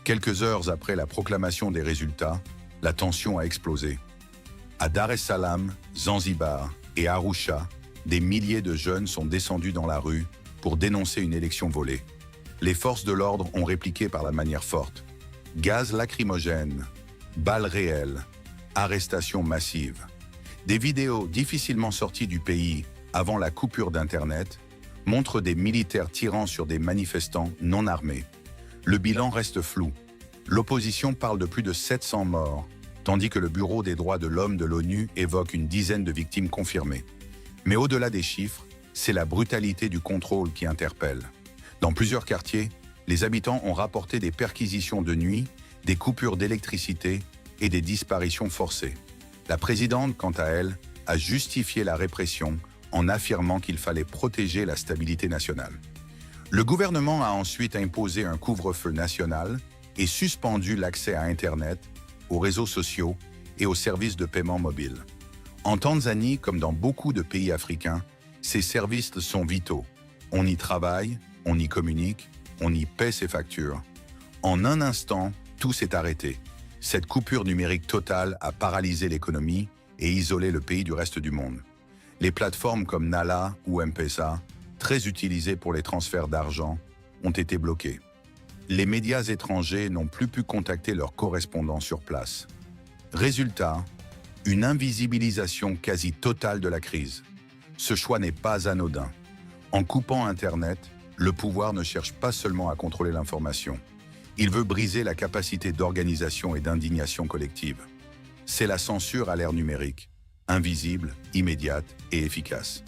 Quelques heures après la proclamation des résultats, la tension a explosé. À Dar es Salaam, Zanzibar et Arusha, des milliers de jeunes sont descendus dans la rue pour dénoncer une élection volée. Les forces de l'ordre ont répliqué par la manière forte. Gaz lacrymogène, balles réelles, arrestations massives. Des vidéos difficilement sorties du pays avant la coupure d'Internet montrent des militaires tirant sur des manifestants non armés. Le bilan reste flou. L'opposition parle de plus de 700 morts, tandis que le Bureau des droits de l'homme de l'ONU évoque une dizaine de victimes confirmées. Mais au-delà des chiffres, c'est la brutalité du contrôle qui interpelle. Dans plusieurs quartiers, les habitants ont rapporté des perquisitions de nuit, des coupures d'électricité et des disparitions forcées. La présidente, quant à elle, a justifié la répression en affirmant qu'il fallait protéger la stabilité nationale. Le gouvernement a ensuite imposé un couvre-feu national et suspendu l'accès à Internet, aux réseaux sociaux et aux services de paiement mobile. En Tanzanie, comme dans beaucoup de pays africains, ces services sont vitaux. On y travaille, on y communique, on y paie ses factures. En un instant, tout s'est arrêté. Cette coupure numérique totale a paralysé l'économie et isolé le pays du reste du monde. Les plateformes comme Nala ou M-Pesa, très utilisées pour les transferts d'argent, ont été bloquées. Les médias étrangers n'ont plus pu contacter leurs correspondants sur place. Résultat, une invisibilisation quasi totale de la crise. Ce choix n'est pas anodin. En coupant Internet, le pouvoir ne cherche pas seulement à contrôler l'information. Il veut briser la capacité d'organisation et d'indignation collective. C'est la censure à l'ère numérique, invisible, immédiate et efficace.